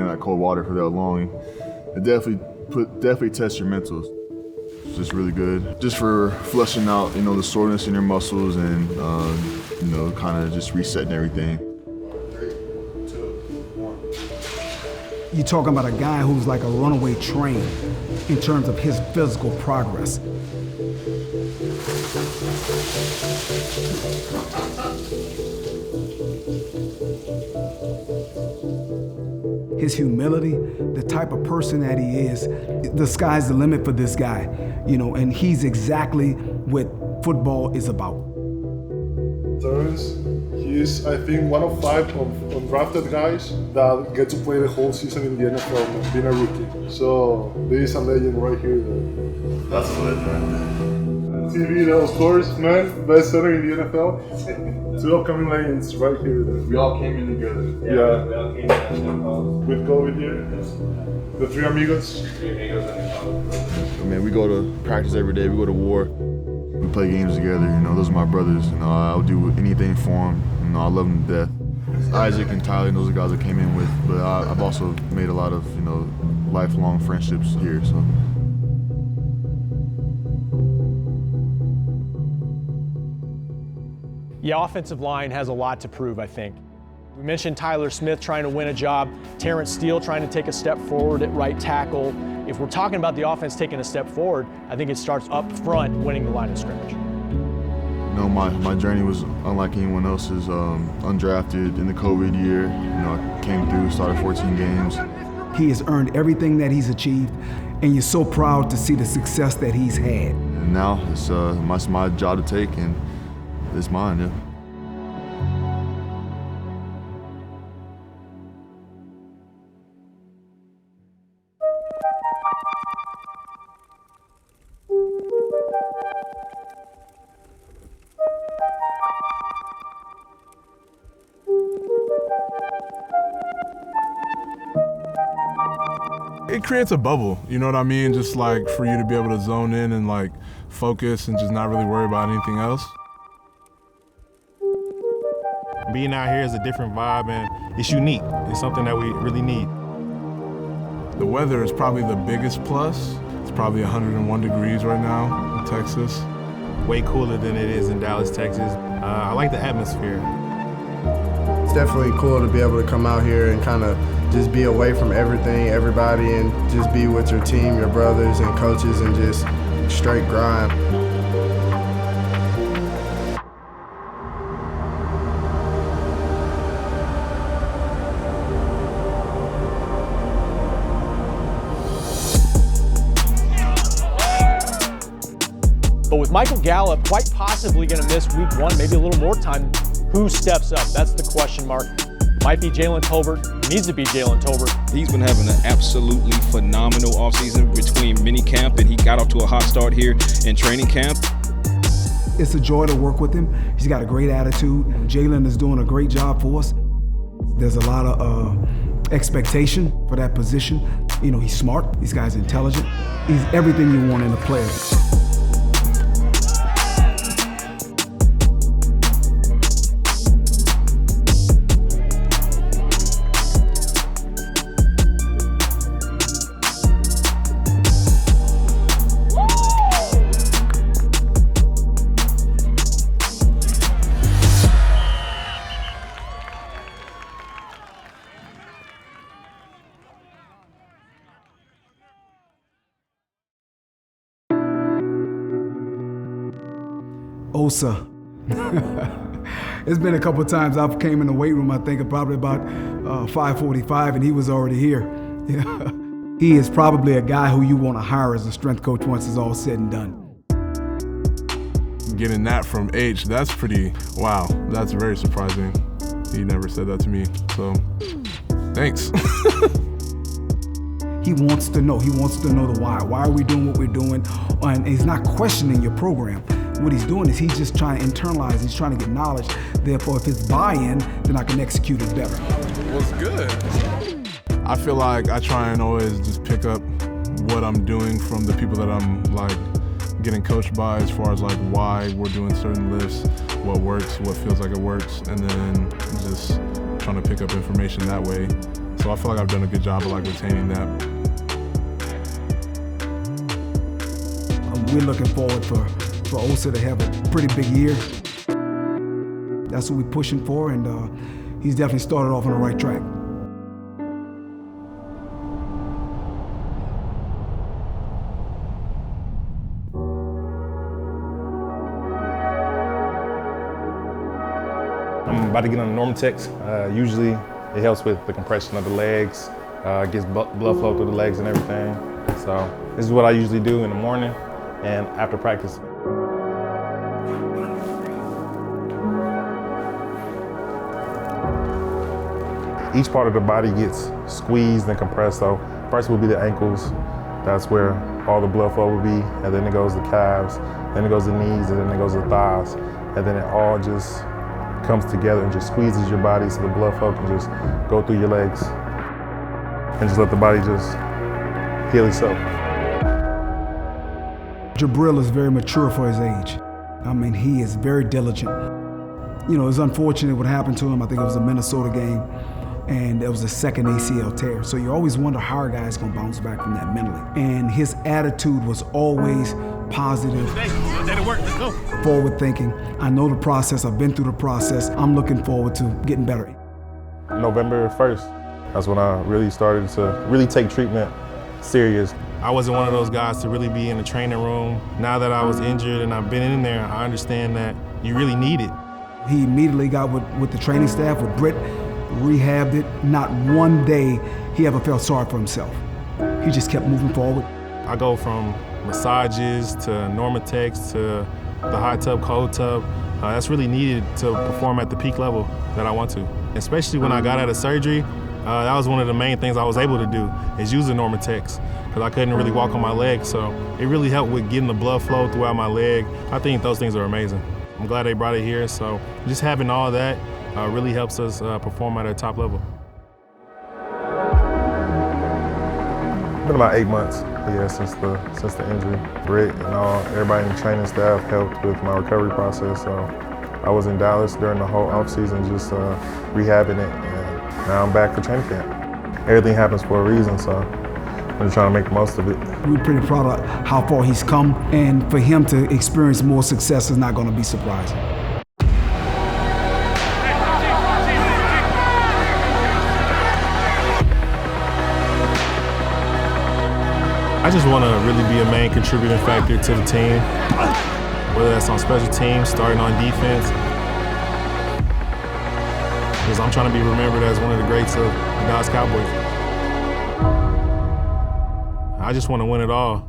in that cold water for that long, it definitely tests your mentals. It's just really good. Just for flushing out, the soreness in your muscles and, kind of just resetting everything. 3, 2, 1. You're talking about a guy who's like a runaway train in terms of his physical progress. His humility, the type of person that he is, the sky's the limit for this guy, and he's exactly what football is about. Terrence, he is, I think, one of 5 undrafted guys that get to play the whole season in the NFL, being a rookie. So, this is a legend right here. That's a legend right there. TV, of course, man, best center in the NFL. 2 upcoming legends right here. We all came in together. Yeah. We all came in With COVID here. The 3 amigos. Man, we go to practice every day. We go to war. We play games together. Those are my brothers. I'll do anything for them. I love them to death. Isaac and Tyler, those are guys I came in with. But I've also made a lot of, lifelong friendships here. So. The offensive line has a lot to prove, I think. We mentioned Tyler Smith trying to win a job, Terrence Steele trying to take a step forward at right tackle. If we're talking about the offense taking a step forward, I think it starts up front, winning the line of scrimmage. My journey was unlike anyone else's. Undrafted in the COVID year, I came through, started 14 games. He has earned everything that he's achieved, and you're so proud to see the success that he's had. And now it's my job to take, and it's mine, yeah. It creates a bubble, you know what I mean? Just like for you to be able to zone in and like focus and just not really worry about anything else. Being out here is a different vibe and it's unique. It's something that we really need. The weather is probably the biggest plus. It's probably 101 degrees right now in Texas. Way cooler than it is in Dallas, Texas. I like the atmosphere. It's definitely cool to be able to come out here and kind of just be away from everything, everybody, and just be with your team, your brothers and coaches, and just straight grind. But with Michael Gallup quite possibly going to miss week 1, maybe a little more time, who steps up? That's the question mark. Might be Jalen Tolbert, needs to be Jalen Tolbert. He's been having an absolutely phenomenal offseason between mini camp and he got off to a hot start here in training camp. It's a joy to work with him. He's got a great attitude. Jalen is doing a great job for us. There's a lot of expectation for that position. He's smart, this guy's intelligent. He's everything you want in a player. Osa. It's been a couple of times I've came in the weight room, I think probably about 5:45, and he was already here. Yeah. He is probably a guy who you want to hire as a strength coach once it's all said and done. Getting that from H, that's pretty, wow, that's very surprising. He never said that to me, so thanks. He wants to know the why. Why are we doing what we're doing? And he's not questioning your program. What he's doing is he's just trying to internalize, he's trying to get knowledge. Therefore, if it's buy-in, then I can execute it better. What's good? I feel like I try and always just pick up what I'm doing from the people that I'm like getting coached by, as far as like why we're doing certain lifts, what works, what feels like it works, and then just trying to pick up information that way. So I feel like I've done a good job of like retaining that. We're looking forward for Osa to have a pretty big year. That's what we're pushing for, and he's definitely started off on the right track. I'm about to get on the Normatex. Usually it helps with the compression of the legs, gets blood flow through the legs and everything. So this is what I usually do in the morning and after practice. Each part of the body gets squeezed and compressed. So first will be the ankles. That's where all the blood flow will be. And then it goes to the calves, then it goes to the knees, and then it goes to the thighs. And then it all just comes together and just squeezes your body so the blood flow can just go through your legs. And just let the body just heal itself. Jabril is very mature for his age. I mean, he is very diligent. You know, it's unfortunate what happened to him. I think it was a Minnesota game, and it was a second ACL tear. So you always wonder how a guy's gonna bounce back from that mentally. And his attitude was always positive, forward thinking. I know the process, I've been through the process. I'm looking forward to getting better. November 1st, that's when I really started to really take treatment serious. I wasn't one of those guys to really be in the training room. Now that I was injured and I've been in there, I understand that you really need it. He immediately got with the training staff, with Britt, rehabbed it. Not one day he ever felt sorry for himself. He just kept moving forward. I go from massages to Normatex to the hot tub, cold tub. That's really needed to perform at the peak level that I want to. Especially when I got out of surgery, that was one of the main things I was able to do, is use the Normatex, because I couldn't really walk on my leg. So it really helped with getting the blood flow throughout my leg. I think those things are amazing. I'm glad they brought it here. So just having all that really helps us perform at a top level. It's been about 8 months, yeah, since the injury. Britt and everybody in the training staff helped with my recovery process. So I was in Dallas during the whole off season, just rehabbing it, and now I'm back for training camp. Everything happens for a reason, so I'm just trying to make the most of it. We're pretty proud of how far he's come, and for him to experience more success is not going to be surprising. I just want to really be a main contributing factor to the team, whether that's on special teams, starting on defense, because I'm trying to be remembered as one of the greats of the Dallas Cowboys. I just want to win it all.